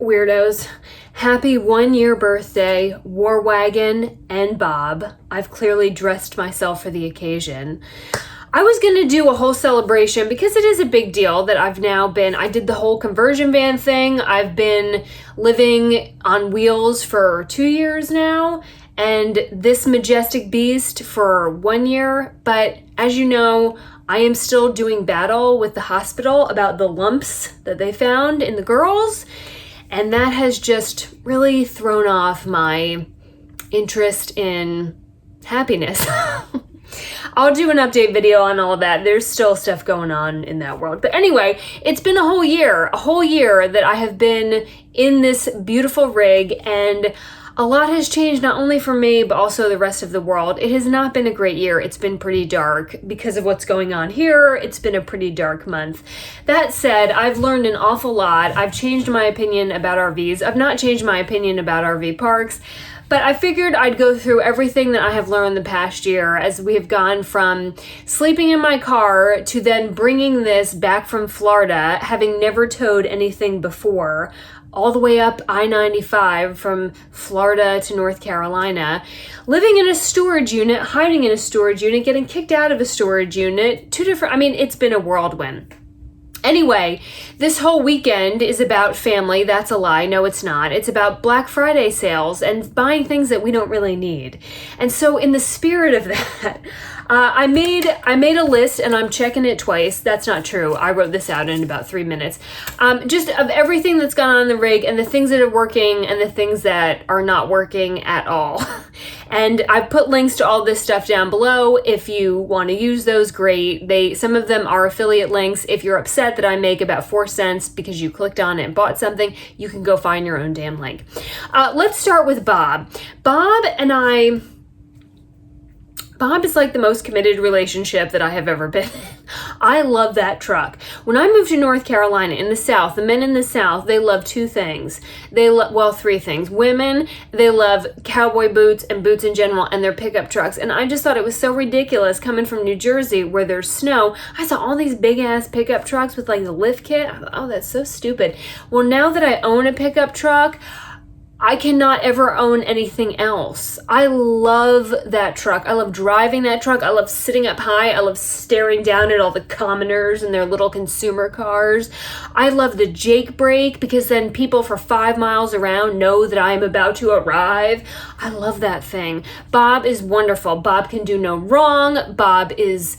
Weirdos. Happy 1-year birthday, War Wagon and Bob. I've clearly dressed myself for the occasion. I was going to do a whole celebration because it is a big deal that I did the whole conversion van thing. I've been living on wheels for 2 years now, and this majestic beast for 1 year. But as you know, I am still doing battle with the hospital about the lumps that they found in the girls. And that has just really thrown off my interest in happiness. I'll do an update video on all of that. There's still stuff going on in that world. But anyway, it's been a whole year that I have been in this beautiful rig, and a lot has changed, not only for me, but also the rest of the world. It has not been a great year. It's been pretty dark because of what's going on here. It's been a pretty dark month. That said, I've learned an awful lot. I've changed my opinion about RVs. I've not changed my opinion about RV parks, but I figured I'd go through everything that I have learned the past year as we have gone from sleeping in my car to then bringing this back from Florida, having never towed anything before, all the way up I-95 from Florida to North Carolina, living in a storage unit, hiding in a storage unit, getting kicked out of a storage unit, it's been a whirlwind. Anyway, this whole weekend is about family. That's a lie. No, it's not. It's about Black Friday sales and buying things that we don't really need. And so in the spirit of that, I made a list, and I'm checking it twice. That's not true. I wrote this out in about 3 minutes. Just of everything that's gone on in the rig, and the things that are working and the things that are not working at all. And I've put links to all this stuff down below. If you want to use those, great. Some of them are affiliate links. If you're upset that I make about 4 cents because you clicked on it and bought something, you can go find your own damn link. Let's start with Bob. Bob is like the most committed relationship that I have ever been in. I love that truck. When I moved to North Carolina in the South, the men in the South, they love 2 things. 3 things. Women, they love cowboy boots and boots in general and their pickup trucks. And I just thought it was so ridiculous coming from New Jersey where there's snow. I saw all these big ass pickup trucks with like the lift kit. I thought, oh, that's so stupid. Well, now that I own a pickup truck, I cannot ever own anything else. I love that truck. I love driving that truck. I love sitting up high. I love staring down at all the commoners and their little consumer cars. I love the Jake brake because then people for 5 miles around know that I am about to arrive. I love that thing. Bob is wonderful. Bob can do no wrong. Bob is...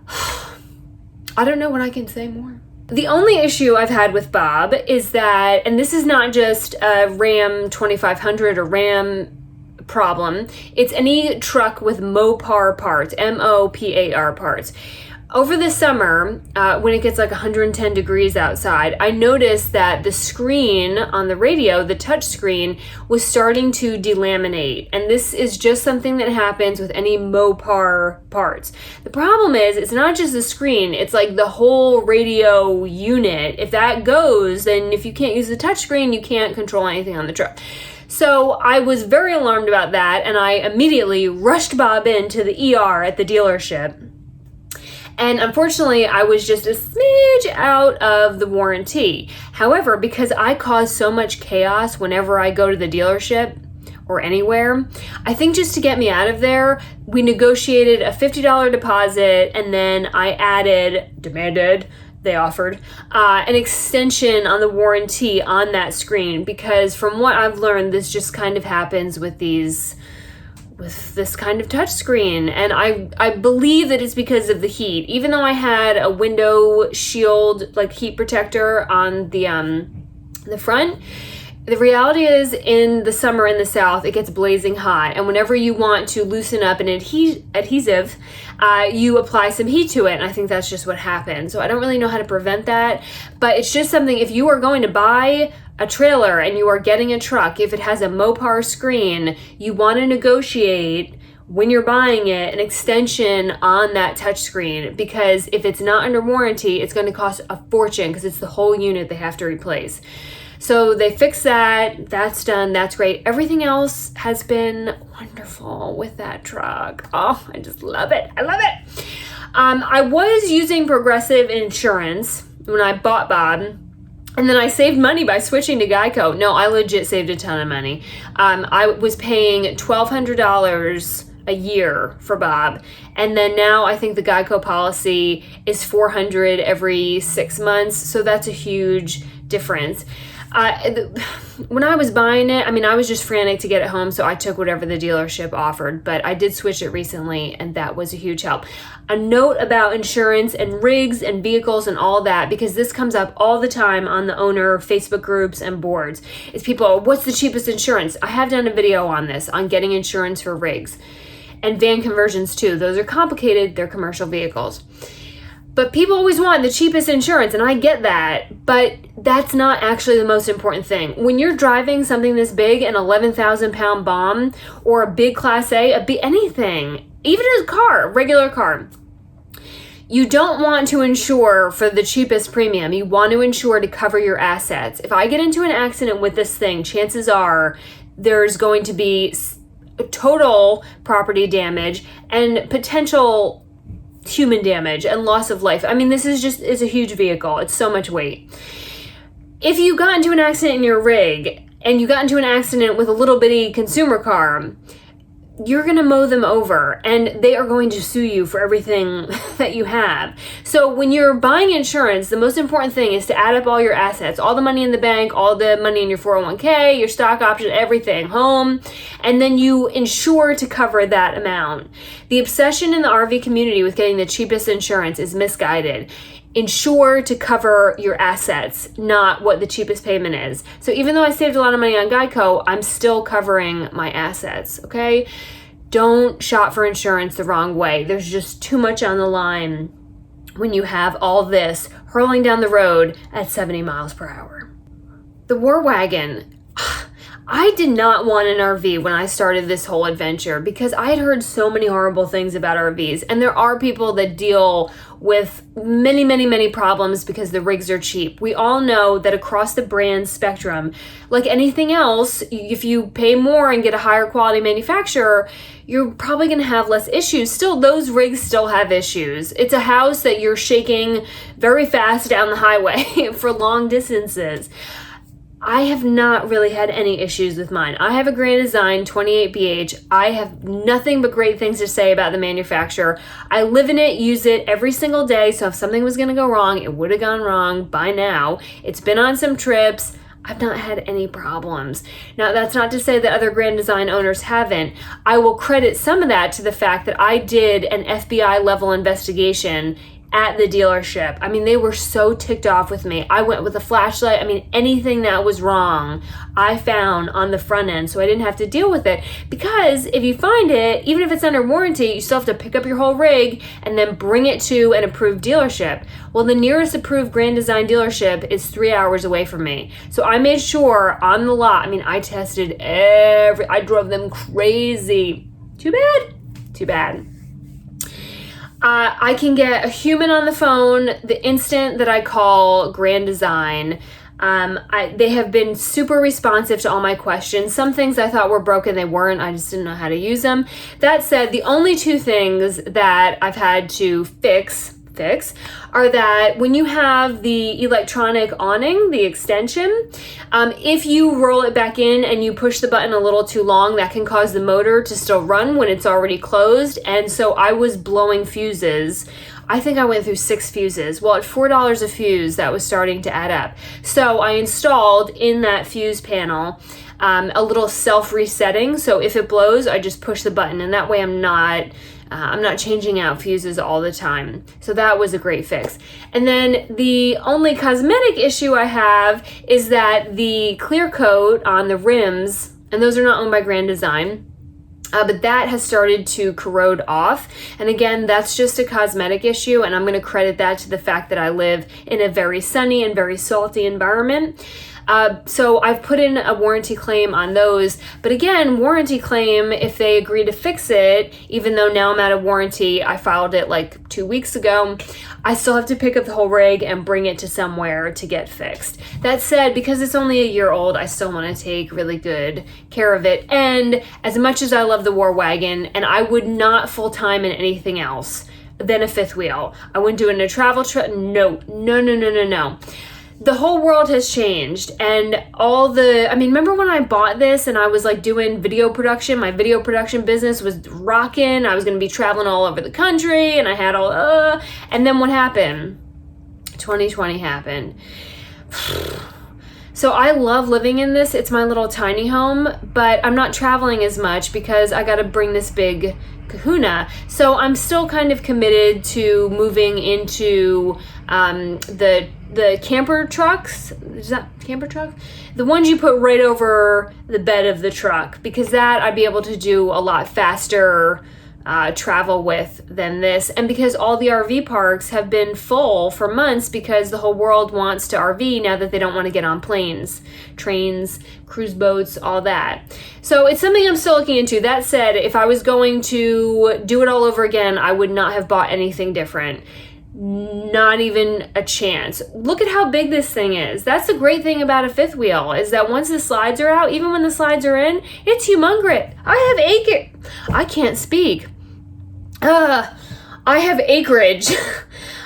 I don't know what I can say more. The only issue I've had with Bob is that, and this is not just a Ram 2500 or Ram problem, it's any truck with Mopar parts, M-O-P-A-R parts. Over the summer, when it gets like 110 degrees outside, I noticed that the screen on the radio, the touch screen, was starting to delaminate. And this is just something that happens with any Mopar parts. The problem is, it's not just the screen, it's like the whole radio unit. If that goes, then if you can't use the touch screen, you can't control anything on the truck. So I was very alarmed about that, and I immediately rushed Bob into the ER at the dealership. And unfortunately, I was just a smidge out of the warranty. However, because I cause so much chaos whenever I go to the dealership or anywhere, I think just to get me out of there, we negotiated a $50 deposit, and then I they offered an extension on the warranty on that screen, because from what I've learned, this just kind of happens with this kind of touch screen, and I believe that it's because of the heat. Even though I had a window shield, like heat protector on the front, the reality is in the summer in the South, it gets blazing hot, and whenever you want to loosen up an adhesive, you apply some heat to it, and I think that's just what happened. So I don't really know how to prevent that, but it's just something, if you are going to buy a trailer and you are getting a truck, if it has a Mopar screen, you want to negotiate when you're buying it an extension on that touchscreen, because if it's not under warranty, it's going to cost a fortune because it's the whole unit they have to replace. So they fixed that. That's done. That's great. Everything else has been wonderful with that truck. Oh, I just love it. I love it. I was using Progressive Insurance when I bought Bob. And then I saved money by switching to Geico. No, I legit saved a ton of money. I was paying $1,200 a year for Bob. And then now I think the Geico policy is $400 every 6 months. So that's a huge difference. When I was buying it, I mean, I was just frantic to get it home, so I took whatever the dealership offered, but I did switch it recently, and that was a huge help. A note about insurance and rigs and vehicles and all that, because this comes up all the time on the owner Facebook groups and boards, is people, what's the cheapest insurance? I have done a video on this, on getting insurance for rigs and van conversions too. Those are complicated, they're commercial vehicles. But people always want the cheapest insurance, and I get that, but that's not actually the most important thing. When you're driving something this big, an 11,000 pound bomb, or a big Class A, anything, even a car, regular car, you don't want to insure for the cheapest premium. You want to insure to cover your assets. If I get into an accident with this thing, chances are there's going to be total property damage and potential human damage and loss of life. I mean, this is a huge vehicle. It's so much weight. If you got into an accident in your rig and you got into an accident with a little bitty consumer car, you're going to mow them over and they are going to sue you for everything that you have. So when you're buying insurance, the most important thing is to add up all your assets, all the money in the bank, all the money in your 401k, your stock option, everything, home, and then you insure to cover that amount. The obsession in the RV community with getting the cheapest insurance is misguided. Insure to cover your assets, not what the cheapest payment is. So even though I saved a lot of money on Geico, I'm still covering my assets, okay? Don't shop for insurance the wrong way. There's just too much on the line when you have all this hurling down the road at 70 miles per hour. The War Wagon. I did not want an RV when I started this whole adventure because I had heard so many horrible things about RVs, and there are people that deal with many, many, many problems because the rigs are cheap. We all know that across the brand spectrum, like anything else, if you pay more and get a higher quality manufacturer, you're probably going to have less issues. Still, those rigs still have issues. It's a house that you're shaking very fast down the highway for long distances. I have not really had any issues with mine. I have a Grand Design 28BH. I have nothing but great things to say about the manufacturer. I live in it, use it every single day, so if something was going to go wrong, it would have gone wrong by now. It's been on some trips. I've not had any problems. Now, that's not to say that other Grand Design owners haven't. I will credit some of that to the fact that I did an FBI level investigation at the dealership. I mean, they were so ticked off with me. I went with a flashlight. I mean, anything that was wrong, I found on the front end, so I didn't have to deal with it. Because if you find it, even if it's under warranty, you still have to pick up your whole rig and then bring it to an approved dealership. Well, the nearest approved Grand Design dealership is 3 hours away from me. So I made sure on the lot, I mean, I tested I drove them crazy. Too bad. Too bad. I can get a human on the phone the instant that I call Grand Design. They have been super responsive to all my questions. Some things I thought were broken, they weren't. I just didn't know how to use them. That said, the only two things that I've had to fix are that when you have the electronic awning, the extension, if you roll it back in and you push the button a little too long, that can cause the motor to still run when it's already closed. And so I was blowing fuses. I think I went through 6 fuses. Well, at $4 a fuse, that was starting to add up. So I installed in that fuse panel a little self-resetting. So if it blows, I just push the button, and that way I'm not changing out fuses all the time. So that was a great fix. And then the only cosmetic issue I have is that the clear coat on the rims, and those are not owned by Grand Design, but that has started to corrode off. And again, that's just a cosmetic issue, and I'm going to credit that to the fact that I live in a very sunny and very salty environment. So I've put in a warranty claim on those, but again, warranty claim, if they agree to fix it, even though now I'm out of warranty, I filed it like 2 weeks ago, I still have to pick up the whole rig and bring it to somewhere to get fixed. That said, because it's only a year old, I still want to take really good care of it. And as much as I love the War Wagon, and I would not full-time in anything else than a fifth wheel, I wouldn't do it in a travel truck. No. the whole world has changed, and remember when I bought this and I was like doing video production? My video production business was rocking. I was going to be traveling all over the country, and I had and then what happened? 2020 happened. So I love living in this. It's my little tiny home, but I'm not traveling as much because I got to bring this big kahuna. So I'm still kind of committed to moving into the camper trucks. Is that camper truck? The ones you put right over the bed of the truck, because that I'd be able to do a lot faster travel with than this. And because all the RV parks have been full for months because the whole world wants to RV now that they don't want to get on planes, trains, cruise boats, all that. So it's something I'm still looking into. That said, if I was going to do it all over again, I would not have bought anything different. Not even a chance. Look at how big this thing is. That's the great thing about a fifth wheel, is that once the slides are out, even when the slides are in, it's humongous. I can't speak. I have acreage.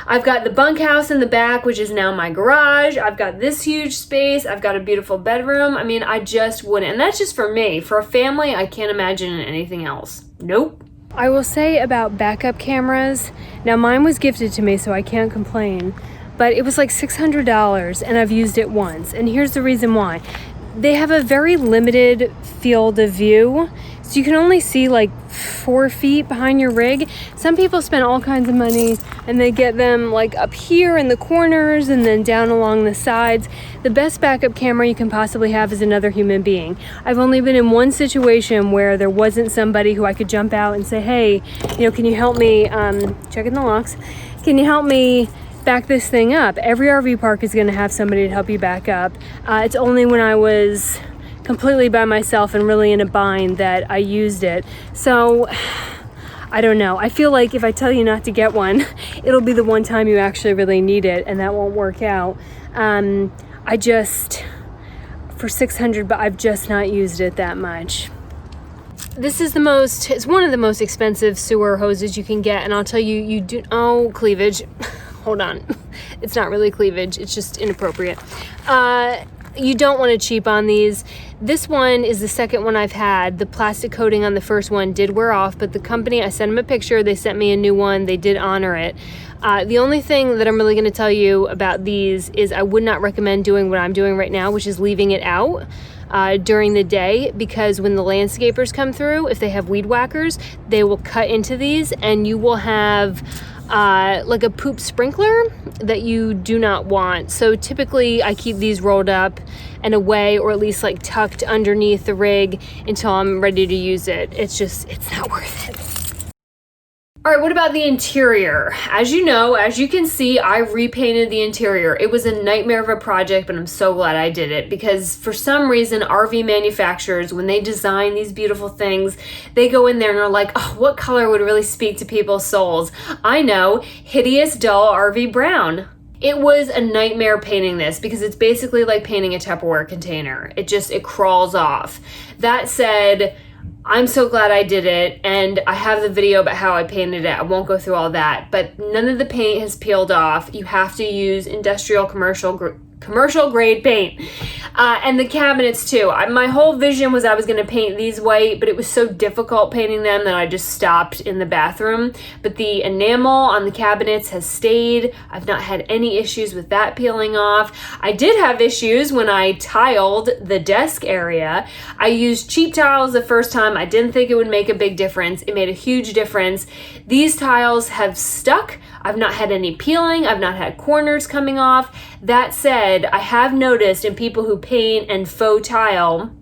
I've got the bunkhouse in the back, which is now my garage. I've got this huge space. I've got a beautiful bedroom. I mean, I just wouldn't. And that's just for me. For a family, I can't imagine anything else. Nope. I will say about backup cameras, now mine was gifted to me, so I can't complain, but it was like $600 and I've used it once. And here's the reason why. They have a very limited field of view, so you can only see like 4 feet behind your rig. Some people spend all kinds of money and they get them like up here in the corners and then down along the sides. The best backup camera you can possibly have is another human being. I've only been in one situation where there wasn't somebody who I could jump out and say, hey, can you help me, checking the locks, can you help me back this thing up? Every RV park is going to have somebody to help you back up. It's only when I was completely by myself and really in a bind that I used it. So I don't know. I feel like if I tell you not to get one, it'll be the one time you actually really need it, and that won't work out. For $600, but I've just not used it that much. This is it's one of the most expensive sewer hoses you can get, and I'll tell you, cleavage. Hold on. It's not really cleavage. It's just inappropriate. You don't want to cheap on these. This one is the second one I've had. The plastic coating on the first one did wear off, but the company, I sent them a picture. They sent me a new one. They did honor it. The only thing that I'm really going to tell you about these is I would not recommend doing what I'm doing right now, which is leaving it out during the day, because when the landscapers come through, if they have weed whackers, they will cut into these and you will have like a poop sprinkler that you do not want. So typically I keep these rolled up and away, or at least like tucked underneath the rig until I'm ready to use it. It's not worth it. All right, what about the interior? As you know, as you can see, I repainted the interior. It was a nightmare of a project, but I'm so glad I did it, because for some reason, RV manufacturers, when they design these beautiful things, they go in there and are like, oh, what color would really speak to people's souls? I know, hideous, dull RV brown. It was a nightmare painting this, because it's basically like painting a Tupperware container. It crawls off. That said, I'm so glad I did it, and I have the video about how I painted it. I won't go through all that, but none of the paint has peeled off. You have to use industrial commercial grade paint. And the cabinets too. My whole vision was I was going to paint these white, but it was so difficult painting them that I just stopped in the bathroom. But the enamel on the cabinets has stayed. I've not had any issues with that peeling off. I did have issues when I tiled the desk area. I used cheap tiles the first time. I didn't think it would make a big difference. It made a huge difference. These tiles have stuck. I've not had any peeling. I've not had corners coming off. That said, I have noticed in people who paint and faux tile,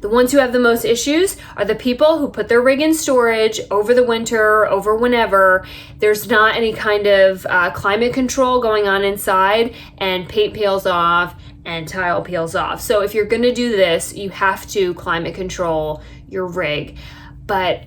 the ones who have the most issues are the people who put their rig in storage over the winter, over whenever. There's not any kind of climate control going on inside, and paint peels off and tile peels off. So if you're gonna do this, you have to climate control your rig. But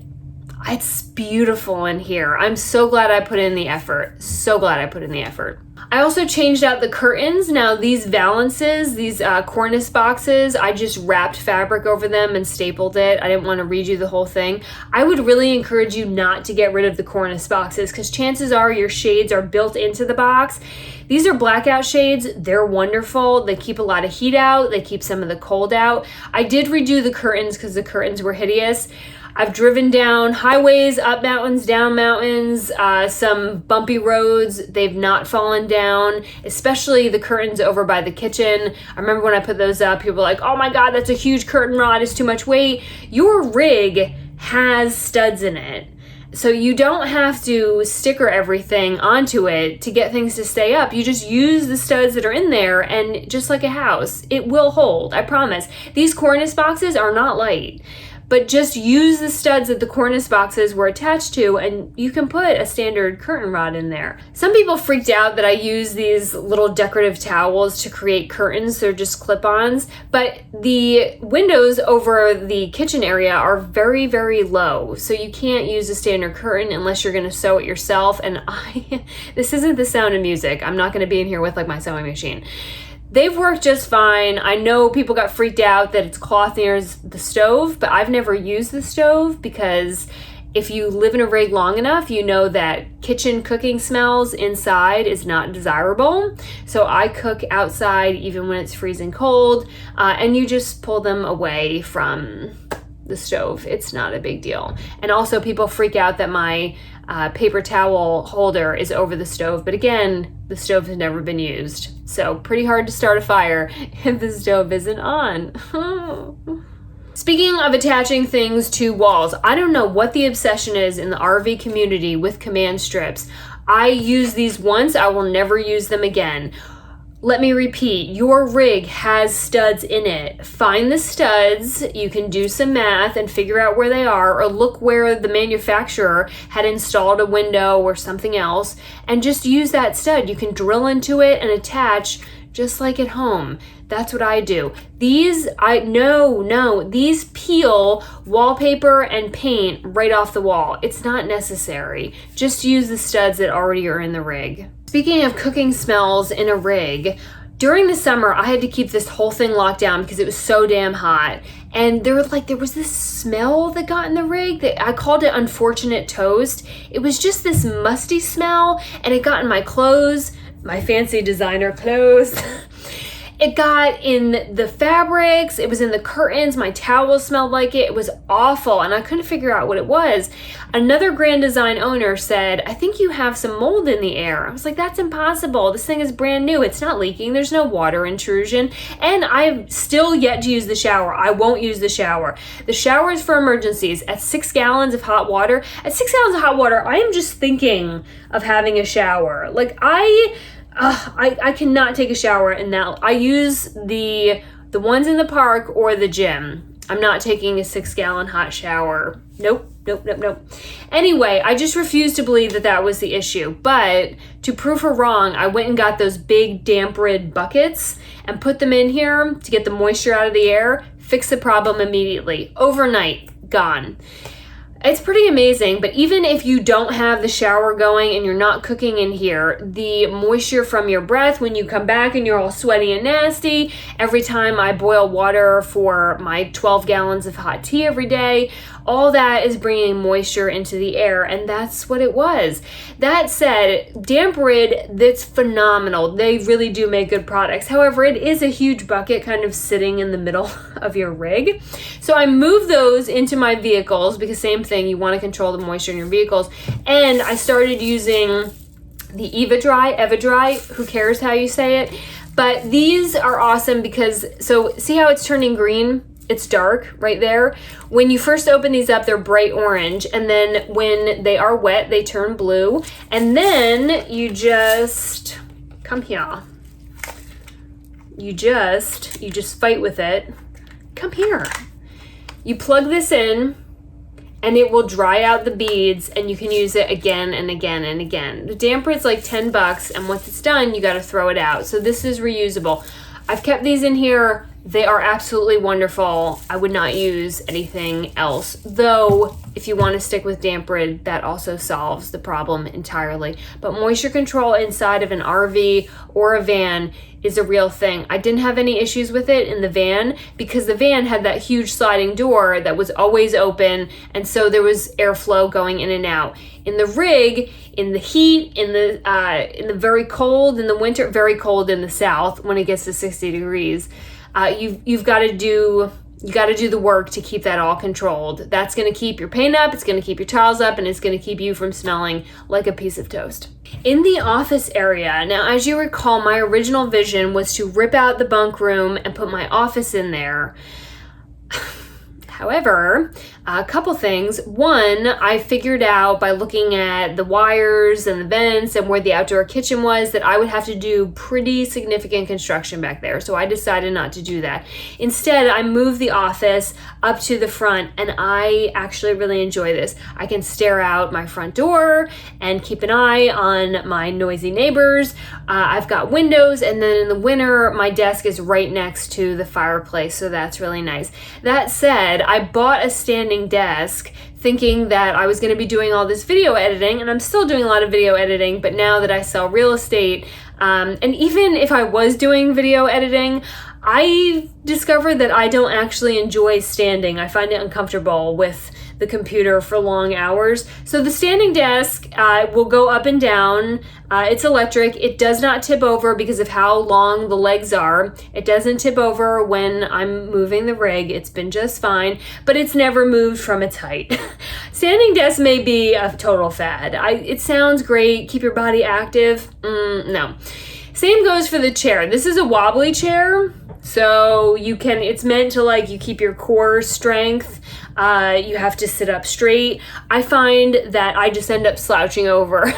it's beautiful in here. I'm so glad I put in the effort. So glad I put in the effort. I also changed out the curtains. Now these valances, these cornice boxes, I just wrapped fabric over them and stapled it. I didn't want to redo the whole thing. I would really encourage you not to get rid of the cornice boxes because chances are your shades are built into the box. These are blackout shades. They're wonderful. They keep a lot of heat out. They keep some of the cold out. I did redo the curtains because the curtains were hideous. I've driven down highways, up mountains, down mountains, some bumpy roads. They've not fallen down, especially the curtains over by the kitchen. I remember when I put those up, people were like, oh my God, that's a huge curtain rod. It's too much weight. Your rig has studs in it. So you don't have to sticker everything onto it to get things to stay up. You just use the studs that are in there, and just like a house, it will hold, I promise. These cornice boxes are not light. But just use the studs that the cornice boxes were attached to, and you can put a standard curtain rod in there. Some people freaked out that I use these little decorative towels to create curtains. They're just clip-ons, but the windows over the kitchen area are very, very low. So you can't use a standard curtain unless you're gonna sew it yourself. And this isn't The Sound of Music. I'm not gonna be in here with like my sewing machine. They've worked just fine. I know people got freaked out that it's cloth near the stove, but I've never used the stove because if you live in a rig long enough, you know that kitchen cooking smells inside is not desirable. So I cook outside even when it's freezing cold, and you just pull them away from the stove. It's not a big deal. And also people freak out that my paper towel holder is over the stove, but again, the stove has never been used. So pretty hard to start a fire if the stove isn't on. Speaking of attaching things to walls, I don't know what the obsession is in the RV community with command strips. I used these once, I will never use them again. Let me repeat, your rig has studs in it. Find the studs, you can do some math and figure out where they are, or look where the manufacturer had installed a window or something else, and just use that stud. You can drill into it and attach just like at home. That's what I do. These peel wallpaper and paint right off the wall. It's not necessary. Just use the studs that already are in the rig. Speaking of cooking smells in a rig, during the summer, I had to keep this whole thing locked down because it was so damn hot. And there was this smell that got in the rig that I called it unfortunate toast. It was just this musty smell, and it got in my clothes, my fancy designer clothes. It got in the fabrics, it was in the curtains, my towels smelled like it. It was awful, and I couldn't figure out what it was. Another Grand Design owner said, I think you have some mold in the air. I was like, that's impossible. This thing is brand new. It's not leaking. There's no water intrusion. And I've still yet to use the shower. I won't use the shower. The shower is for emergencies. At 6 gallons of hot water, I am just thinking of having a shower. Like I cannot take a shower in that. I use the ones in the park or the gym. I'm not taking a 6-gallon hot shower. Nope. Anyway, I just refuse to believe that was the issue. But to prove her wrong, I went and got those big damp rid buckets and put them in here to get the moisture out of the air. Fix the problem immediately. Overnight, gone. It's pretty amazing, but even if you don't have the shower going and you're not cooking in here, the moisture from your breath when you come back and you're all sweaty and nasty, every time I boil water for my 12 gallons of hot tea every day, all that is bringing moisture into the air, and that's what it was. That said, Damp Rid, that's phenomenal. They really do make good products. However, it is a huge bucket kind of sitting in the middle of your rig. So I moved those into my vehicles because same thing, you want to control the moisture in your vehicles. And I started using the EvaDry, who cares how you say it. But these are awesome because, so see how it's turning green? It's dark right there. When you first open these up, they're bright orange. And then when they are wet, they turn blue. And then you just come here. You just fight with it. Come here. You plug this in and it will dry out the beads and you can use it again and again and again. The Damp Rid's like $10 and once it's done, you got to throw it out. So this is reusable. I've kept these in here They are absolutely wonderful. I would not use anything else. Though, if you want to stick with Damp Rid, that also solves the problem entirely. But moisture control inside of an RV or a van is a real thing. I didn't have any issues with it in the van because the van had that huge sliding door that was always open, and so there was airflow going in and out. In the rig, in the heat, in the very cold in the winter, very cold in the south when it gets to 60 degrees, you've got to do the work to keep that all controlled. That's going to keep your paint up, it's going to keep your tiles up, and it's going to keep you from smelling like a piece of toast. In the office area, now as you recall, my original vision was to rip out the bunk room and put my office in there. However, a couple things. One, I figured out by looking at the wires and the vents and where the outdoor kitchen was that I would have to do pretty significant construction back there. So I decided not to do that. Instead, I moved the office up to the front, and I actually really enjoy this. I can stare out my front door and keep an eye on my noisy neighbors. I've got windows, and then in the winter, my desk is right next to the fireplace, so that's really nice. That said, I bought a standing desk thinking that I was going to be doing all this video editing, and I'm still doing a lot of video editing, but now that I sell real estate, and even if I was doing video editing, I discovered that I don't actually enjoy standing. I find it uncomfortable with the computer for long hours. So the standing desk will go up and down. It's electric. It does not tip over because of how long the legs are. It doesn't tip over when I'm moving the rig. It's been just fine, but it's never moved from its height. Standing desk may be a total fad. It sounds great. Keep your body active. No. Same goes for the chair. This is a wobbly chair. So it's meant to you keep your core strength. You have to sit up straight. I find that I just end up slouching over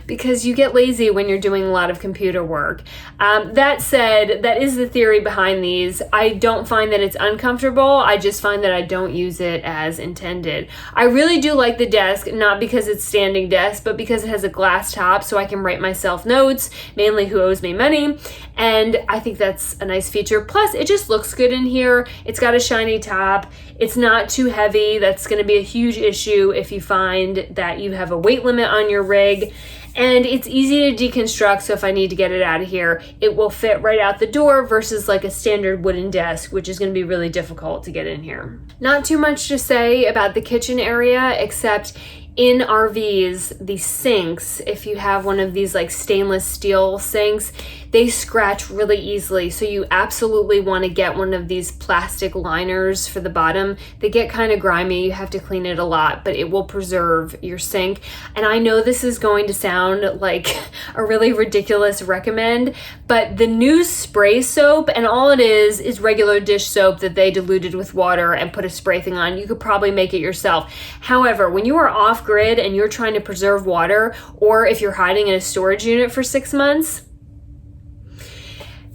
because you get lazy when you're doing a lot of computer work. That said, that is the theory behind these. I don't find that it's uncomfortable. I just find that I don't use it as intended. I really do like the desk, not because it's standing desk, but because it has a glass top so I can write myself notes, mainly who owes me money. And I think that's a nice feature. Plus, it just looks good in here. It's got a shiny top. It's not too heavy. That's going to be a huge issue if you find that you have a weight limit on your rig. And it's easy to deconstruct, so if I need to get it out of here, it will fit right out the door versus like a standard wooden desk, which is going to be really difficult to get in here. Not too much to say about the kitchen area, except in RVs, the sinks, if you have one of these like stainless steel sinks, they scratch really easily. So you absolutely want to get one of these plastic liners for the bottom. They get kind of grimy. You have to clean it a lot, but it will preserve your sink. And I know this is going to sound like a really ridiculous recommend, but the new spray soap, and all it is regular dish soap that they diluted with water and put a spray thing on. You could probably make it yourself. However, when you are off grid and you're trying to preserve water, or if you're hiding in a storage unit for 6 months,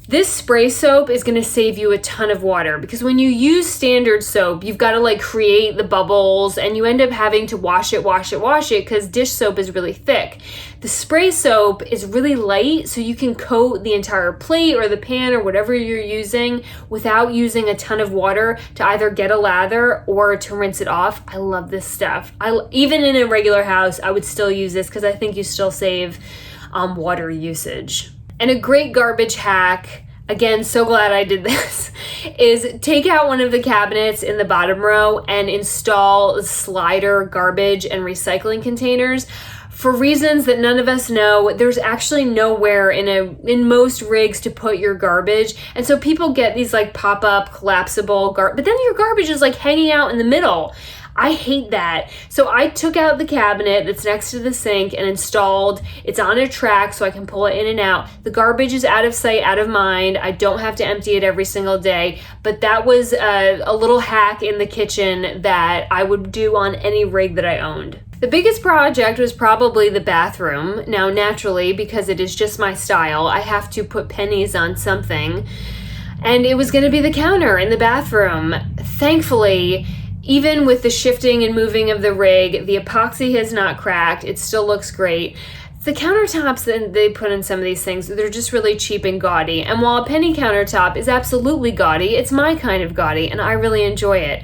this spray soap is going to save you a ton of water, because when you use standard soap, you've got to like create the bubbles and you end up having to wash it because dish soap is really thick. The spray soap is really light, so you can coat the entire plate or the pan or whatever you're using without using a ton of water to either get a lather or to rinse it off. I love this stuff. Even in a regular house, I would still use this because I think you still save water usage. And a great garbage hack, again, so glad I did this, is take out one of the cabinets in the bottom row and install slider garbage and recycling containers. For reasons that none of us know, there's actually nowhere in most rigs to put your garbage. And so people get these like pop-up collapsible but then your garbage is like hanging out in the middle. I hate that. So I took out the cabinet that's next to the sink and installed, it's on a track so I can pull it in and out. The garbage is out of sight, out of mind. I don't have to empty it every single day, but that was a little hack in the kitchen that I would do on any rig that I owned. The biggest project was probably the bathroom. Now, naturally, because it is just my style, I have to put pennies on something. And it was going to be the counter in the bathroom. Thankfully, even with the shifting and moving of the rig, the epoxy has not cracked. It still looks great. the countertops that they put in some of these things, they're just really cheap and gaudy. And while a penny countertop is absolutely gaudy, it's my kind of gaudy, and I really enjoy it.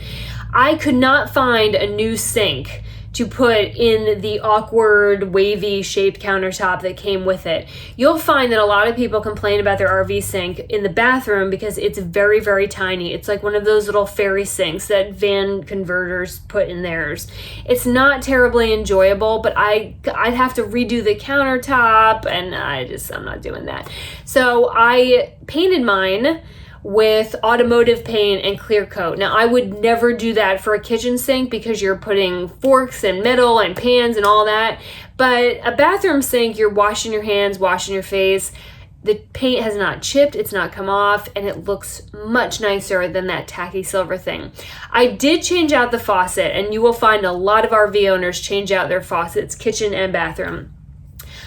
I could not find a new sink to put in the awkward, wavy shaped countertop that came with it. You'll find that a lot of people complain about their RV sink in the bathroom because it's very, very tiny. It's like one of those little fairy sinks that van converters put in theirs. It's not terribly enjoyable, but I'd have to redo the countertop, and I'm not doing that. So I painted mine with automotive paint and clear coat. Now, I would never do that for a kitchen sink because you're putting forks and metal and pans and all that. But a bathroom sink, you're washing your hands, washing your face. The paint has not chipped, it's not come off, and it looks much nicer than that tacky silver thing. I did change out the faucet, and you will find a lot of RV owners change out their faucets, kitchen and bathroom.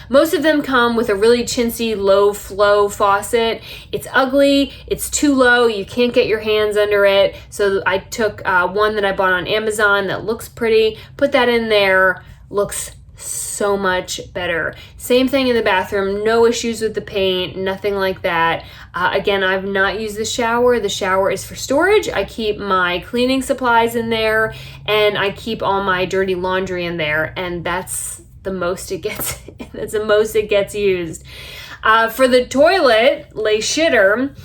Most of them come with a really chintzy, low flow faucet. It's ugly, it's too low, you can't get your hands under it. So I took one that I bought on Amazon that looks pretty, put that in there, looks so much better. Same thing in the bathroom, no issues with the paint, nothing like that. Again, I've not used the shower. The shower is for storage. I keep my cleaning supplies in there, and I keep all my dirty laundry in there, and that's the most it gets. That's the most it gets used. For the toilet, lay shitter,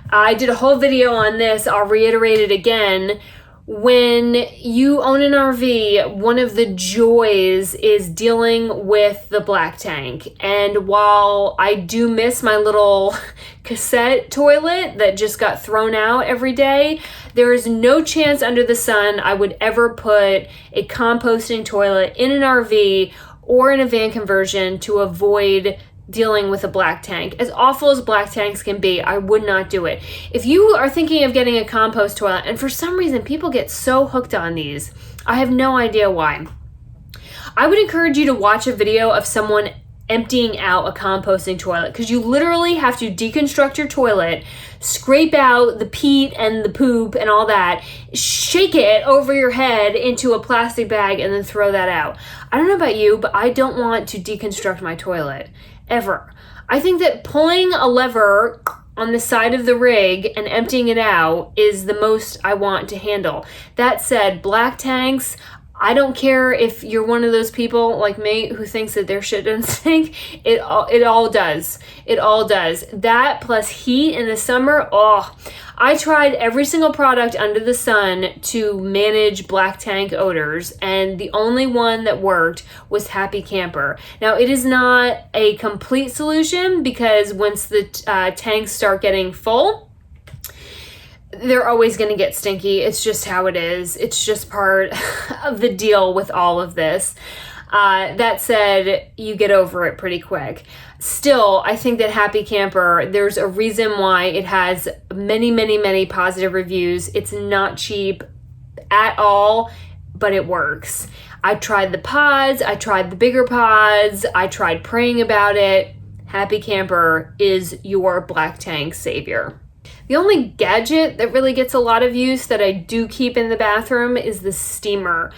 I did a whole video on this. I'll reiterate it again. When you own an RV, one of the joys is dealing with the black tank. And while I do miss my little cassette toilet that just got thrown out every day, there is no chance under the sun I would ever put a composting toilet in an RV or in a van conversion to avoid dealing with a black tank. As awful as black tanks can be, I would not do it. If you are thinking of getting a compost toilet, and for some reason people get so hooked on these, I have no idea why. I would encourage you to watch a video of someone emptying out a composting toilet, because you literally have to deconstruct your toilet, scrape out the peat and the poop and all that, shake it over your head into a plastic bag, and then throw that out. I don't know about you, but I don't want to deconstruct my toilet, ever. I think that pulling a lever on the side of the rig and emptying it out is the most I want to handle. That said, black tanks, I don't care if you're one of those people like me who thinks that their shit doesn't stink. It all does. It all does. That plus heat in the summer. Oh, I tried every single product under the sun to manage black tank odors, and the only one that worked was Happy Camper. Now, it is not a complete solution because once the tanks start getting full, they're always going to get stinky. It's just how it is. It's just part of the deal with all of this. That said, you get over it pretty quick. Still, I think that Happy Camper, there's a reason why it has many, many, many positive reviews. It's not cheap at all, but it works. I tried the pods. I tried the bigger pods. I tried praying about it. Happy Camper is your black tank savior. The only gadget that really gets a lot of use that I do keep in the bathroom is the steamer.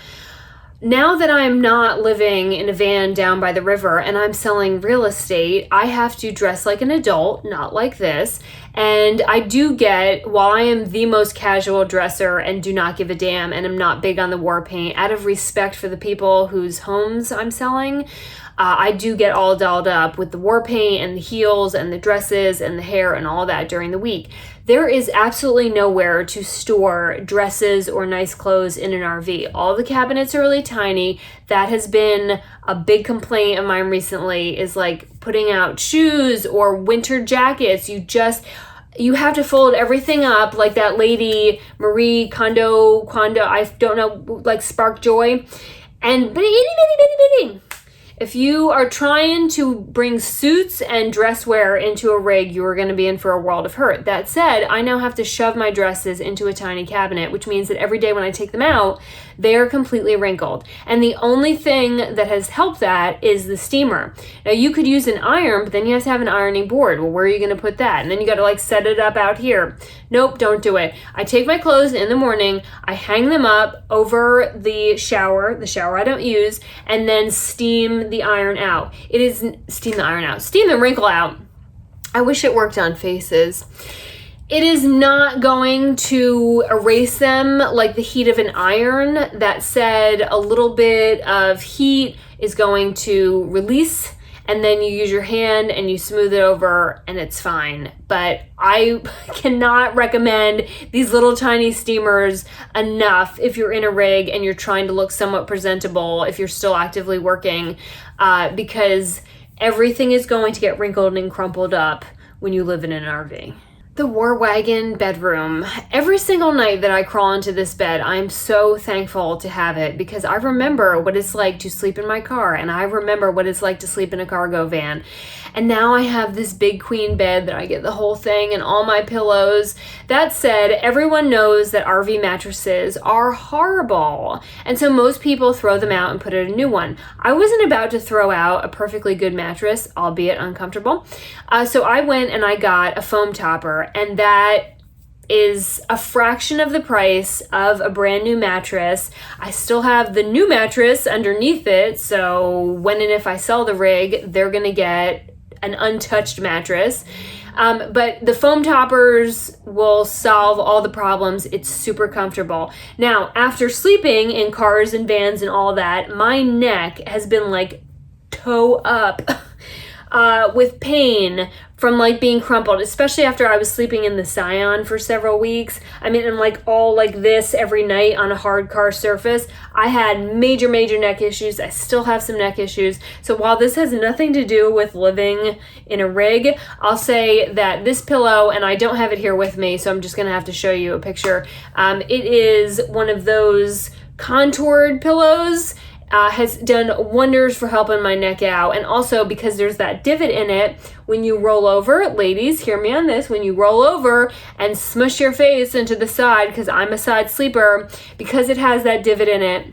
Now that I'm not living in a van down by the river and I'm selling real estate, I have to dress like an adult, not like this. And I do get, while I am the most casual dresser and do not give a damn and am not big on the war paint, out of respect for the people whose homes I'm selling, I do get all dolled up with the war paint and the heels and the dresses and the hair and all that during the week. There is absolutely nowhere to store dresses or nice clothes in an RV. All the cabinets are really tiny. That has been a big complaint of mine recently, is like putting out shoes or winter jackets. You have to fold everything up like that lady, Marie Kondo, I don't know, like Spark Joy. And bitty. If you are trying to bring suits and dress wear into a rig, you are going to be in for a world of hurt. That said, I now have to shove my dresses into a tiny cabinet, which means that every day when I take them out, they are completely wrinkled. And the only thing that has helped that is the steamer. Now, you could use an iron, but then you have to have an ironing board. Well, where are you going to put that? And then you got to like set it up out here. Nope, don't do it. I take my clothes in the morning, I hang them up over the shower I don't use, and then steam the iron out. Steam the wrinkle out. I wish it worked on faces. It is not going to erase them like the heat of an iron. That said, a little bit of heat is going to release, and then you use your hand and you smooth it over and it's fine. But I cannot recommend these little tiny steamers enough if you're in a rig and you're trying to look somewhat presentable, if you're still actively working, because everything is going to get wrinkled and crumpled up when you live in an RV. The War Wagon bedroom. Every single night that I crawl into this bed, I'm so thankful to have it, because I remember what it's like to sleep in my car, and I remember what it's like to sleep in a cargo van. And now I have this big queen bed that I get the whole thing and all my pillows. That said, everyone knows that RV mattresses are horrible, and so most people throw them out and put in a new one. I wasn't about to throw out a perfectly good mattress, albeit uncomfortable. So I went and I got a foam topper, and that is a fraction of the price of a brand new mattress. I still have the new mattress underneath it, so when and if I sell the rig, they're gonna get an untouched mattress. But the foam toppers will solve all the problems. It's super comfortable. Now, after sleeping in cars and vans and all that, my neck has been like toe up with pain from like being crumpled, especially after I was sleeping in the Scion for several weeks. I mean, I'm like all like this every night on a hard car surface. I had major neck issues. I still have some neck issues. So while this has nothing to do with living in a rig, I'll say that this pillow, and I don't have it here with me, so I'm just gonna have to show you a picture. It is one of those contoured pillows. Has done wonders for helping my neck out. And also because there's that divot in it, when you roll over, ladies, hear me on this, when you roll over and smush your face into the side, because I'm a side sleeper, because it has that divot in it,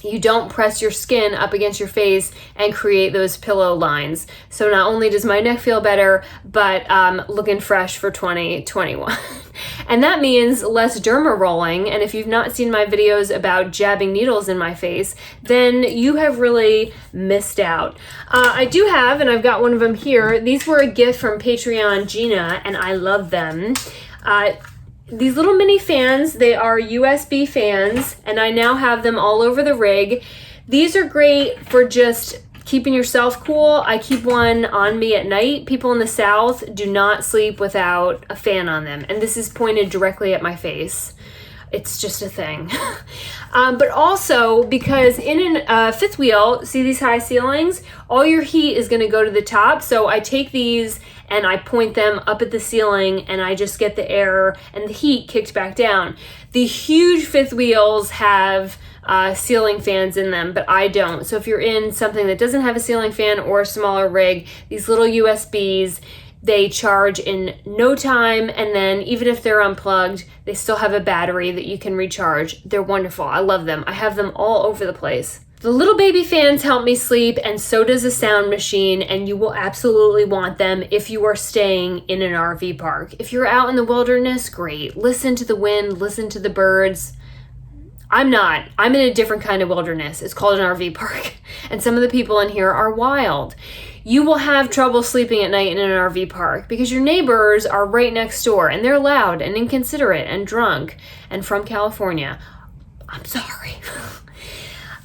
you don't press your skin up against your face and create those pillow lines. So not only does my neck feel better, but looking fresh for 2021. And that means less derma rolling. And if you've not seen my videos about jabbing needles in my face, then you have really missed out. I do have, and I've got one of them here. These were a gift from Patreon Gina, and I love them. These little mini fans, they are USB fans, and I now have them all over the rig. These are great for just keeping yourself cool. I keep one on me at night. People in the South do not sleep without a fan on them, and this is pointed directly at my face. It's just a thing. But also because in a fifth wheel, see these high ceilings? All your heat is gonna go to the top. So I take these and I point them up at the ceiling, and I just get the air and the heat kicked back down. The huge fifth wheels have ceiling fans in them, but I don't. So if you're in something that doesn't have a ceiling fan or a smaller rig, these little USBs, they charge in no time, and then even if they're unplugged, they still have a battery that you can recharge. They're wonderful. I love them. I have them all over the place. The little baby fans help me sleep, and so does a sound machine, and you will absolutely want them if you are staying in an RV park. If you're out in the wilderness, great. Listen to the wind, listen to the birds. I'm not. I'm in a different kind of wilderness. It's called an RV park, and some of the people in here are wild. You will have trouble sleeping at night in an RV park because your neighbors are right next door, and they're loud and inconsiderate and drunk and from California. I'm sorry.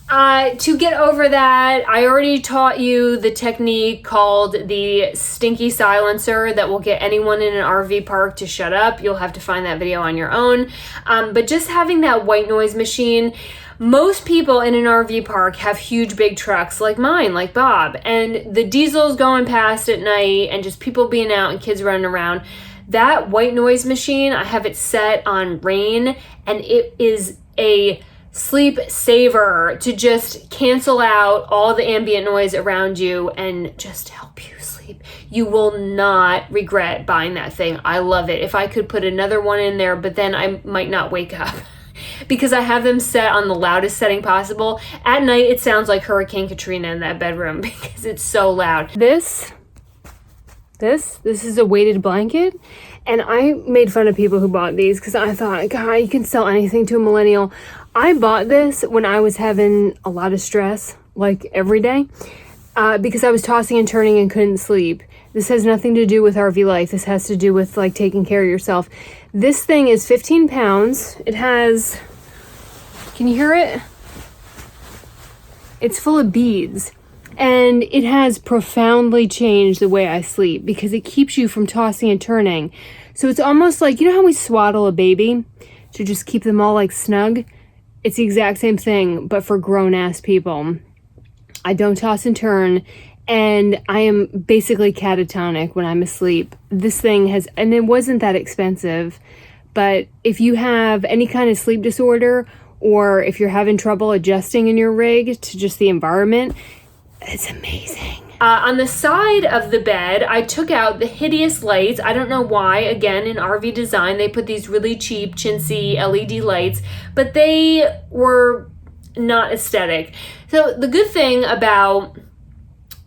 To get over that, I already taught you the technique called the stinky silencer that will get anyone in an RV park to shut up. You'll have to find that video on your own. But just having that white noise machine, most people in an RV park have huge big trucks like mine, like Bob, and the diesel's going past at night and just people being out and kids running around. That white noise machine, I have it set on rain, and it is a sleep saver to just cancel out all the ambient noise around you and just help you sleep. You will not regret buying that thing. I love it. If I could put another one in there, but then I might not wake up because I have them set on the loudest setting possible. At night, it sounds like Hurricane Katrina in that bedroom because it's so loud. This is a weighted blanket, and I made fun of people who bought these because I thought, God, you can sell anything to a millennial. I bought this when I was having a lot of stress, like every day. because I was tossing and turning and couldn't sleep. This has nothing to do with RV life. This has to do with like taking care of yourself. This thing is 15 pounds. It has, can you hear it? It's full of beads. And it has profoundly changed the way I sleep because it keeps you from tossing and turning. So it's almost like, you know how we swaddle a baby to just keep them all like snug? It's the exact same thing, but for grown-ass people. I don't toss and turn, and I am basically catatonic when I'm asleep. This thing has, and it wasn't that expensive, but if you have any kind of sleep disorder, or if you're having trouble adjusting in your rig to just the environment, it's amazing. On the side of the bed, I took out the hideous lights. I don't know why. Again, in RV design, they put these really cheap, chintzy LED lights, but they were not aesthetic. So the good thing about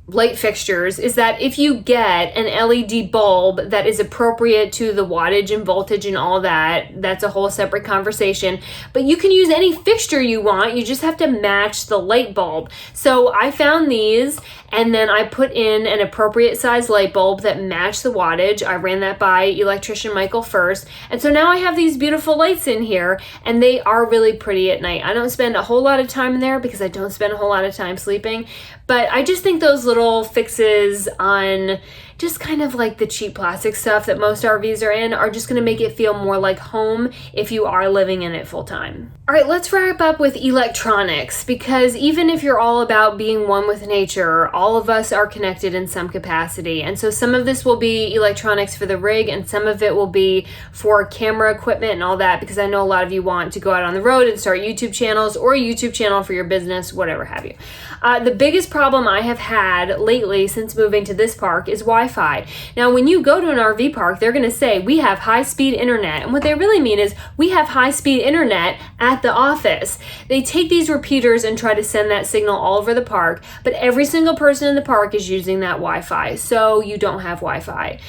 light fixtures is that if you get an LED bulb that is appropriate to the wattage and voltage and all that, that's a whole separate conversation. But you can use any fixture you want. You just have to match the light bulb. So I found these, and then I put in an appropriate size light bulb that matched the wattage. I ran that by electrician Michael first. And so now I have these beautiful lights in here, and they are really pretty at night. I don't spend a whole lot of time in there because I don't spend a whole lot of time sleeping. But I just think those little fixes on just kind of like the cheap plastic stuff that most RVs are in are just going to make it feel more like home if you are living in it full time. All right, let's wrap up with electronics, because even if you're all about being one with nature, all of us are connected in some capacity. And so some of this will be electronics for the rig, and some of it will be for camera equipment and all that, because I know a lot of you want to go out on the road and start YouTube channels, or a YouTube channel for your business, whatever have you. The biggest problem I have had lately since moving to this park is Wi-Fi. Now, when you go to an RV park, they're going to say, we have high-speed internet. And what they really mean is, we have high-speed internet at the office. They take these repeaters and try to send that signal all over the park, but every single person in the park is using that Wi-Fi, so you don't have Wi-Fi.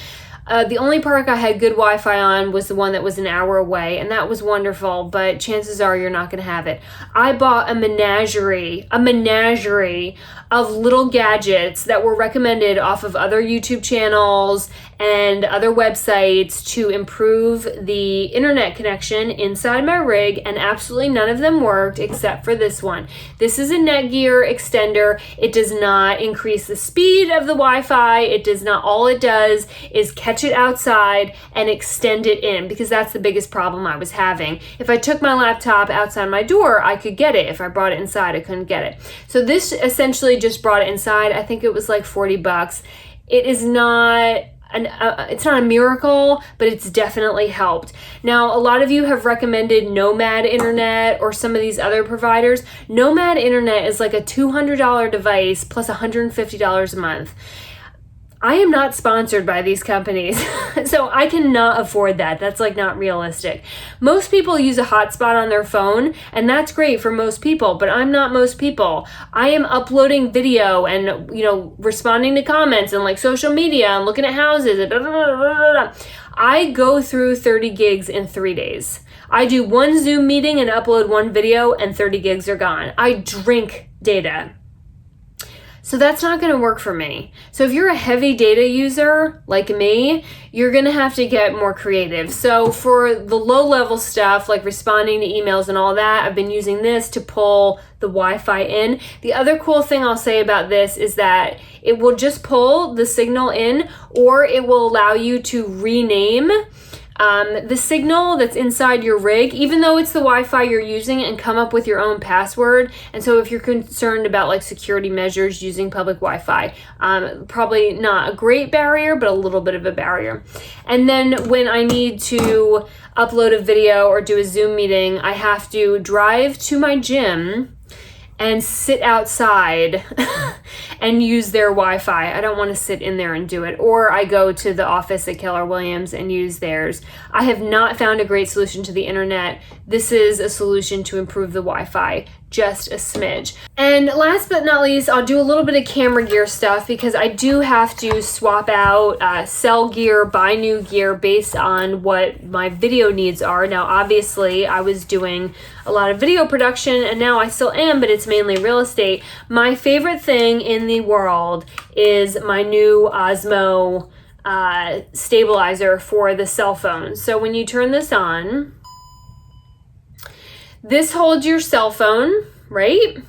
The only park I had good Wi-Fi on was the one that was an hour away, and that was wonderful, but chances are you're not going to have it. I bought a menagerie of little gadgets that were recommended off of other YouTube channels and other websites to improve the internet connection inside my rig, and absolutely none of them worked except for this one. This is a Netgear extender. It does not increase the speed of the Wi-Fi. It does not. All it does is catch it outside and extend it in, because that's the biggest problem I was having. If I took my laptop outside my door, I could get it. If I brought it inside, I couldn't get it. So this essentially just brought it inside. I think it was like $40. It is not it's not a miracle, but it's definitely helped. Now, a lot of you have recommended Nomad Internet or some of these other providers. Nomad Internet is like a $200 device plus $150 a month. I am not sponsored by these companies, so I cannot afford that. That's like not realistic. Most people use a hotspot on their phone, and that's great for most people, but I'm not most people. I am uploading video and, responding to comments and like social media and looking at houses. I go through 30 gigs in 3 days. I do one Zoom meeting and upload one video, and 30 gigs are gone. I drink data. So that's not going to work for me. So if you're a heavy data user like me, you're going to have to get more creative. So for the low level stuff like responding to emails and all that, I've been using this to pull the Wi-Fi in. The other cool thing I'll say about this is that it will just pull the signal in, or it will allow you to rename the signal that's inside your rig, even though it's the Wi-Fi you're using, and come up with your own password. And so if you're concerned about like security measures using public Wi-Fi, probably not a great barrier, but a little bit of a barrier. And then when I need to upload a video or do a Zoom meeting, I have to drive to my gym and sit outside and use their Wi-Fi. I don't want to sit in there and do it. Or I go to the office at Keller Williams and use theirs. I have not found a great solution to the internet. This is a solution to improve the Wi-Fi. just a smidge. And last but not least, I'll do a little bit of camera gear stuff because I do have to swap out, sell gear, buy new gear based on what my video needs are. Now, obviously, I was doing a lot of video production and now I still am, but it's mainly real estate. My favorite thing in the world is my new Osmo stabilizer for the cell phone. So when you turn this on, this holds your cell phone, right?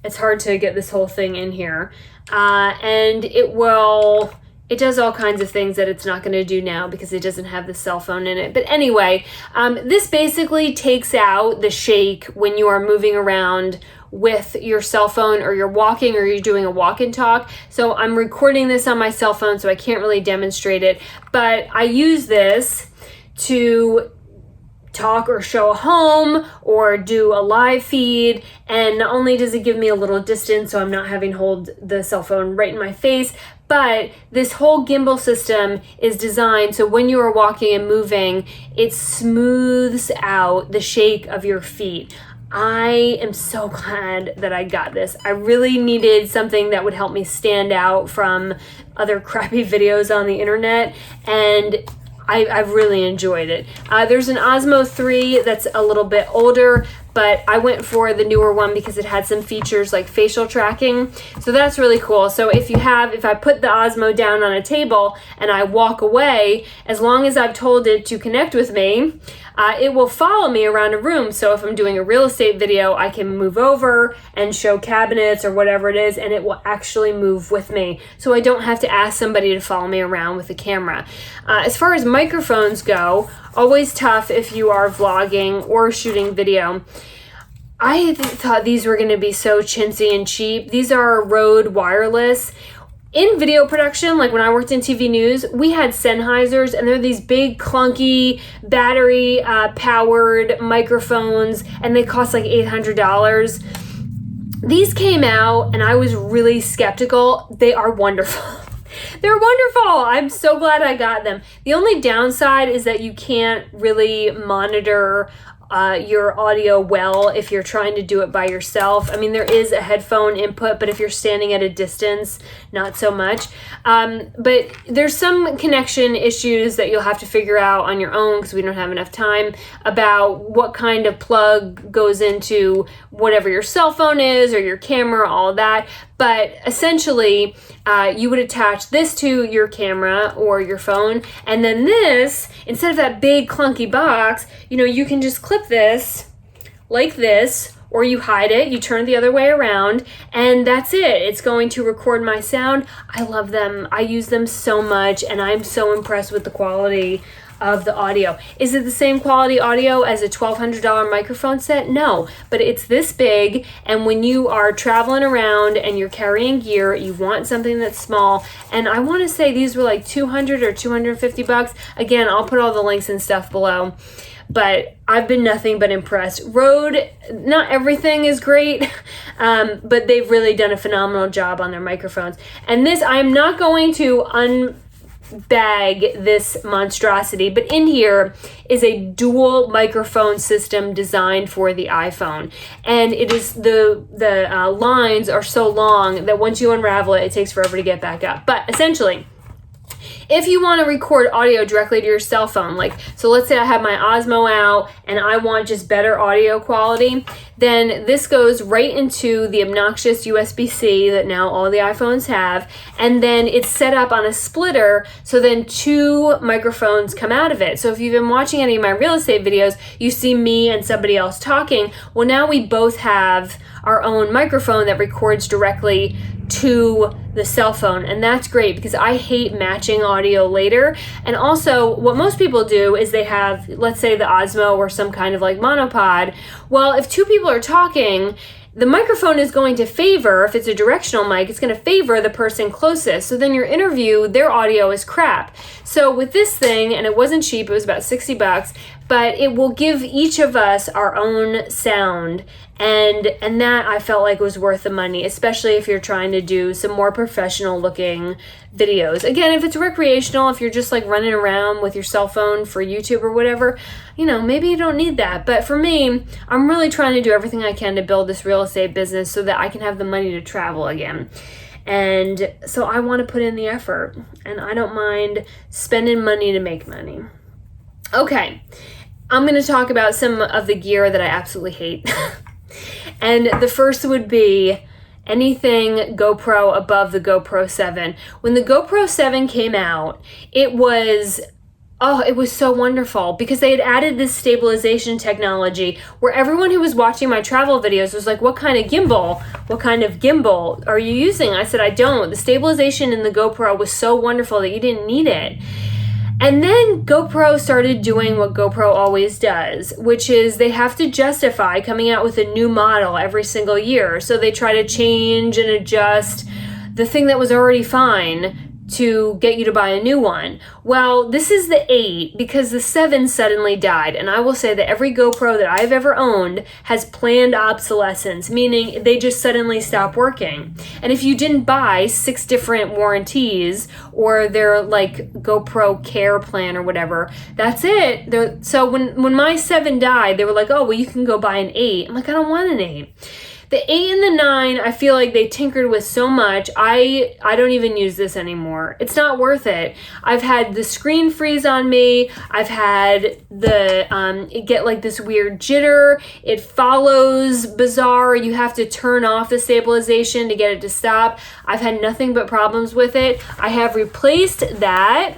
It's hard to get this whole thing in here. And it does all kinds of things that it's not going to do now because it doesn't have the cell phone in it. But anyway, this basically takes out the shake when you are moving around with your cell phone or you're walking or you're doing a walk and talk. So I'm recording this on my cell phone, so I can't really demonstrate it, but I use this to talk or show a home or do a live feed. And not only does it give me a little distance so I'm not having to hold the cell phone right in my face, but this whole gimbal system is designed so when you are walking and moving, it smooths out the shake of your feet. I am so glad that I got this. I really needed something that would help me stand out from other crappy videos on the internet, and I've really enjoyed it. There's an Osmo 3 that's a little bit older, but I went for the newer one because it had some features like facial tracking. So that's really cool. So if I put the Osmo down on a table and I walk away, as long as I've told it to connect with me, it will follow me around a room. So if I'm doing a real estate video, I can move over and show cabinets or whatever it is, and it will actually move with me. So I don't have to ask somebody to follow me around with a camera. As far as microphones go, always tough if you are vlogging or shooting video. I thought these were going to be so chintzy and cheap. These are Rode wireless. In video production, like when I worked in TV news, we had Sennheisers, and they're these big, clunky, battery powered microphones, and they cost like $800. These came out, and I was really skeptical. They are wonderful. They're wonderful. I'm so glad I got them. The only downside is that you can't really monitor your audio well if you're trying to do it by yourself. I mean, there is a headphone input, but if you're standing at a distance, not so much. But there's some connection issues that you'll have to figure out on your own because we don't have enough time about what kind of plug goes into whatever your cell phone is or your camera, all of that. But essentially, you would attach this to your camera or your phone, and then this, instead of that big clunky box, you can just clip this like this, or you hide it, you turn it the other way around, and that's it. It's going to record my sound. I love them. I use them so much, and I'm so impressed with the quality of the audio. Is it the same quality audio as a $1,200 microphone set? No, but it's this big, and when you are traveling around and you're carrying gear, you want something that's small. And I want to say these were like $200 or $250. Again, I'll put all the links and stuff below. But I've been nothing but impressed. Rode, not everything is great, but they've really done a phenomenal job on their microphones. And this, I'm not going to unbag this monstrosity, but in here is a dual microphone system designed for the iPhone. And it is the lines are so long that once you unravel it, it takes forever to get back up. But essentially, if you want to record audio directly to your cell phone, so let's say I have my Osmo out and I want just better audio quality, then this goes right into the obnoxious USB-C that now all the iPhones have, and then it's set up on a splitter, so then two microphones come out of it. So if you've been watching any of my real estate videos, you see me and somebody else talking. Well, now we both have our own microphone that records directly to the cell phone, and that's great because I hate matching audio later. And also, what most people do is they have, let's say, the Osmo or some kind of monopod. Well, if two people are talking, the microphone is going to favor, if it's a directional mic, it's going to favor the person closest. So then your interview, their audio is crap. So with this thing, and it wasn't cheap, it was about $60, but it will give each of us our own sound, and that I felt like was worth the money, especially if you're trying to do some more professional looking videos. Again, if it's recreational, if you're just like running around with your cell phone for YouTube or whatever, maybe you don't need that. But for me, I'm really trying to do everything I can to build this real estate business so that I can have the money to travel again. And so I want to put in the effort, and I don't mind spending money to make money. Okay, I'm going to talk about some of the gear that I absolutely hate. And the first would be anything GoPro above the GoPro 7. When the GoPro 7 came out, it was so wonderful because they had added this stabilization technology where everyone who was watching my travel videos was like, what kind of gimbal are you using? I said, I don't. The stabilization in the GoPro was so wonderful that you didn't need it. And then GoPro started doing what GoPro always does, which is they have to justify coming out with a new model every single year. So they try to change and adjust the thing that was already fine to get you to buy a new one. Well, this is the 8 because the 7 suddenly died. And I will say that every GoPro that I've ever owned has planned obsolescence, meaning they just suddenly stop working. And if you didn't buy 6 different warranties or their like GoPro Care plan or whatever, that's it. So when my 7 died, they were like, oh, well, you can go buy an 8. I'm like, I don't want an 8. The 8 and the 9, I feel like they tinkered with so much. I don't even use this anymore. It's not worth it. I've had the screen freeze on me. I've had it get like this weird jitter. It follows bizarre. You have to turn off the stabilization to get it to stop. I've had nothing but problems with it. I have replaced that.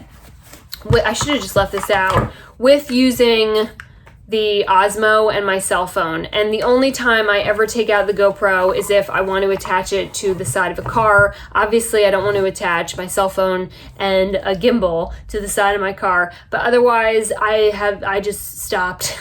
I should have just left this out with using the Osmo and my cell phone. And the only time I ever take out the GoPro is if I want to attach it to the side of a car. Obviously, I don't want to attach my cell phone and a gimbal to the side of my car, but otherwise I just stopped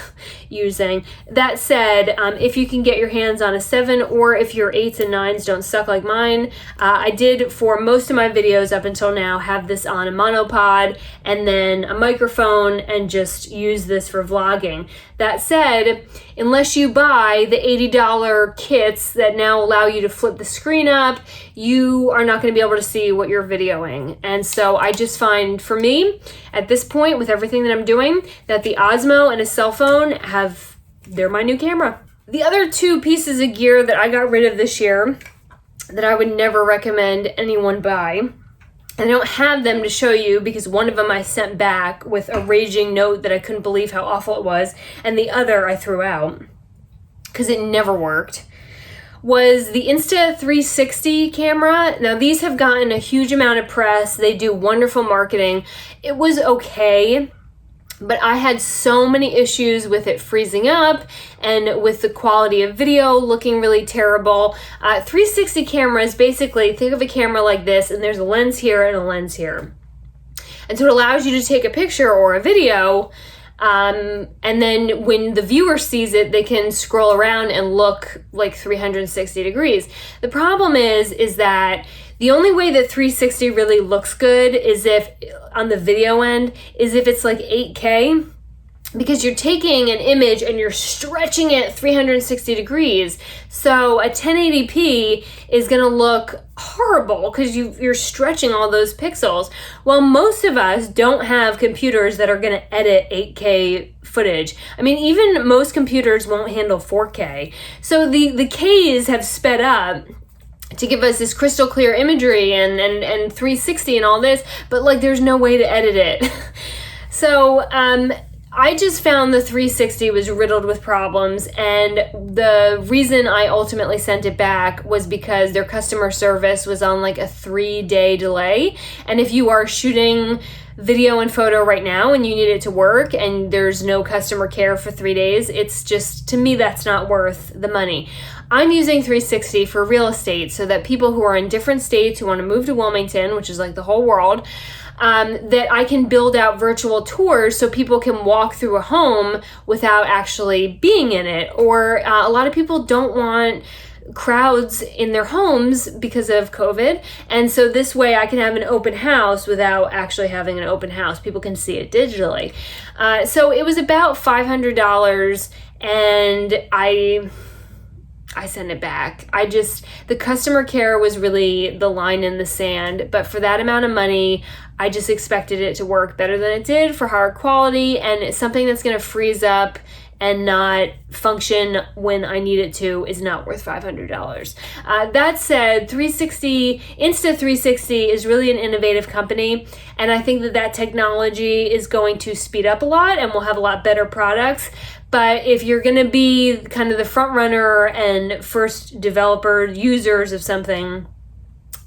using. That said, if you can get your hands on a 7, or if your 8s and 9s don't suck like mine, I did for most of my videos up until now have this on a monopod and then a microphone and just use this for vlogging. That said, unless you buy the $80 kits that now allow you to flip the screen up, you are not going to be able to see what you're videoing. And so I just find, for me, at this point, with everything that I'm doing, that the Osmo and a cell phone they're my new camera. The other 2 pieces of gear that I got rid of this year that I would never recommend anyone buy, and I don't have them to show you because one of them I sent back with a raging note that I couldn't believe how awful it was, and the other I threw out because it never worked, was the Insta360 camera. Now, these have gotten a huge amount of press. They do wonderful marketing. It was okay, but I had so many issues with it freezing up and with the quality of video looking really terrible. 360 cameras, basically, think of a camera like this, and there's a lens here and a lens here. And so it allows you to take a picture or a video, and then when the viewer sees it, they can scroll around and look like 360 degrees. The problem is that the only way that 360 really looks good is if, on the video end, is if it's like 8K, because you're taking an image and you're stretching it 360 degrees. So a 1080p is going to look horrible because you're stretching all those pixels. Well, most of us don't have computers that are going to edit 8K footage. I mean, even most computers won't handle 4K. So the Ks have sped up to give us this crystal clear imagery and 360 and all this, but like there's no way to edit it. So I just found the 360 was riddled with problems, and the reason I ultimately sent it back was because their customer service was on like a 3-day delay. And if you are shooting video and photo right now and you need it to work and there's no customer care for 3 days, it's just, to me, that's not worth the money. I'm using 360 for real estate so that people who are in different states who want to move to Wilmington, which is like the whole world, that I can build out virtual tours so people can walk through a home without actually being in it. Or a lot of people don't want crowds in their homes because of COVID. And so this way I can have an open house without actually having an open house. People can see it digitally. So it was about $500, and I sent it back. The customer care was really the line in the sand, but for that amount of money, I just expected it to work better than it did for higher quality, and it's something that's going to freeze up and not function when I need it to is not worth $500. That said, Insta360 is really an innovative company, and I think that technology is going to speed up a lot and we'll have a lot better products. But if you're going to be kind of the front runner and first developer users of something,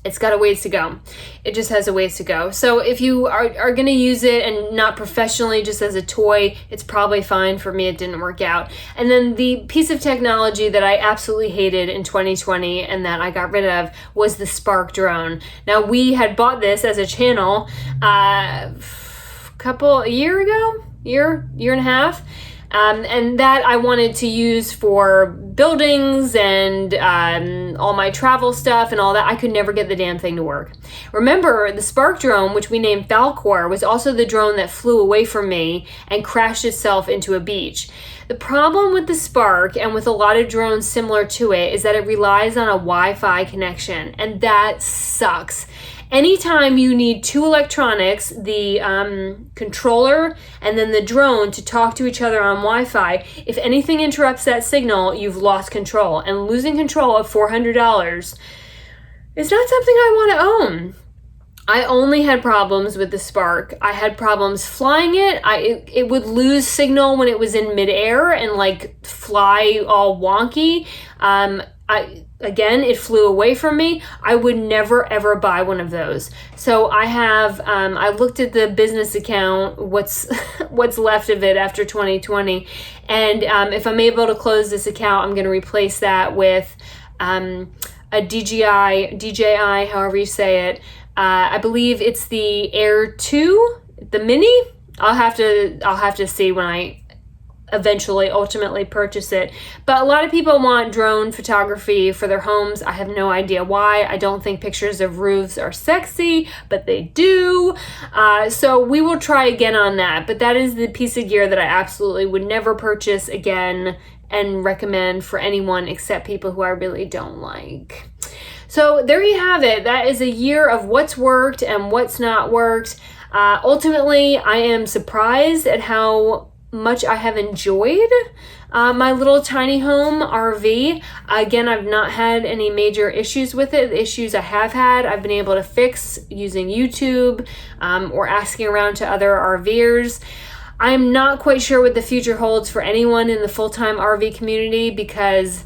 it's got a ways to go. It just has a ways to go. So if you are going to use it and not professionally, just as a toy, it's probably fine. For me, it didn't work out. And then the piece of technology that I absolutely hated in 2020 and that I got rid of was the Spark drone. Now, we had bought this as a channel a year and a half. And that I wanted to use for buildings and all my travel stuff and all that. I could never get the damn thing to work. Remember, the Spark drone, which we named Falcor, was also the drone that flew away from me and crashed itself into a beach. The problem with the Spark, and with a lot of drones similar to it, is that it relies on a Wi-Fi connection, and that sucks. Anytime you need two electronics, the controller and then the drone, to talk to each other on Wi-Fi, if anything interrupts that signal, you've lost control. And losing control of $400 is not something I want to own. I only had problems with the Spark. I had problems flying it. It would lose signal when it was in midair and like fly all wonky. Again, it flew away from me. I would never, ever buy one of those. So I looked at the business account, what's left of it after 2020. And if I'm able to close this account, I'm going to replace that with a DJI, however you say it. I believe it's the Air 2, the Mini. I'll have to see when I ultimately purchase it. But a lot of people want drone photography for their homes. I have no idea why. I don't think pictures of roofs are sexy, but they do. So we will try again on that. But that is the piece of gear that I absolutely would never purchase again and recommend for anyone except people who I really don't like. So there you have it. That is a year of what's worked and what's not worked. Ultimately, I am surprised at how much I have enjoyed my little tiny home RV. Again, I've not had any major issues with it. The issues I have had, I've been able to fix using YouTube or asking around to other RVers. I'm not quite sure what the future holds for anyone in the full-time RV community because,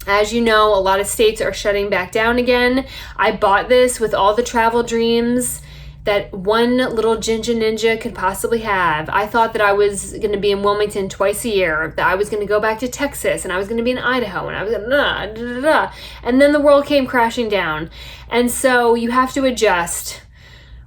as you know, a lot of states are shutting back down again. I bought this with all the travel dreams that one little Ginger Ninja could possibly have. I thought that I was going to be in Wilmington twice a year, that I was going to go back to Texas, and I was going to be in Idaho, and I was going to and then the world came crashing down. And so you have to adjust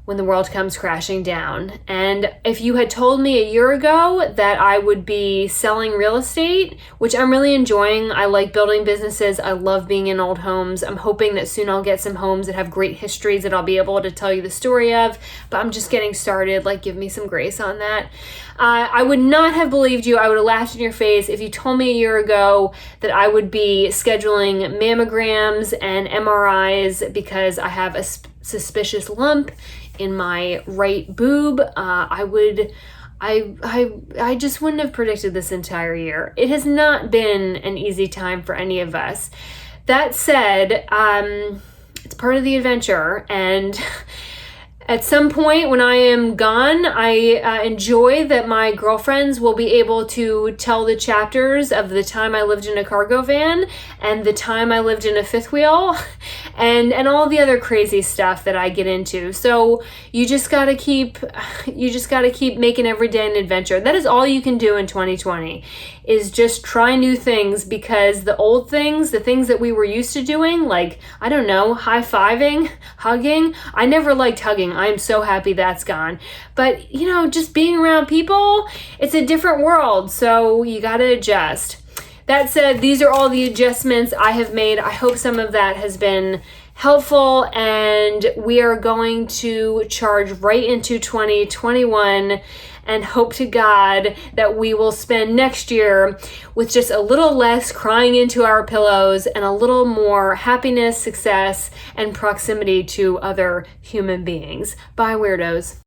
when the world comes crashing down. And if you had told me a year ago that I would be selling real estate, which I'm really enjoying, I like building businesses, I love being in old homes. I'm hoping that soon I'll get some homes that have great histories that I'll be able to tell you the story of, but I'm just getting started, like give me some grace on that. I would not have believed you. I would have laughed in your face if you told me a year ago that I would be scheduling mammograms and MRIs because I have a suspicious lump in my right boob. I just wouldn't have predicted this entire year. It has not been an easy time for any of us. That said, it's part of the adventure, and at some point when I am gone, I enjoy that my girlfriends will be able to tell the chapters of the time I lived in a cargo van and the time I lived in a fifth wheel and all the other crazy stuff that I get into. So you just gotta keep making every day an adventure. That is all you can do in 2020 is just try new things, because the old things, the things that we were used to doing, like, I don't know, high-fiving, hugging. I never liked hugging. I am so happy that's gone. But, just being around people, it's a different world, so you got to adjust. That said, these are all the adjustments I have made. I hope some of that has been helpful, and we are going to charge right into 2021 and hope to God that we will spend next year with just a little less crying into our pillows and a little more happiness, success, and proximity to other human beings. Bye, weirdos.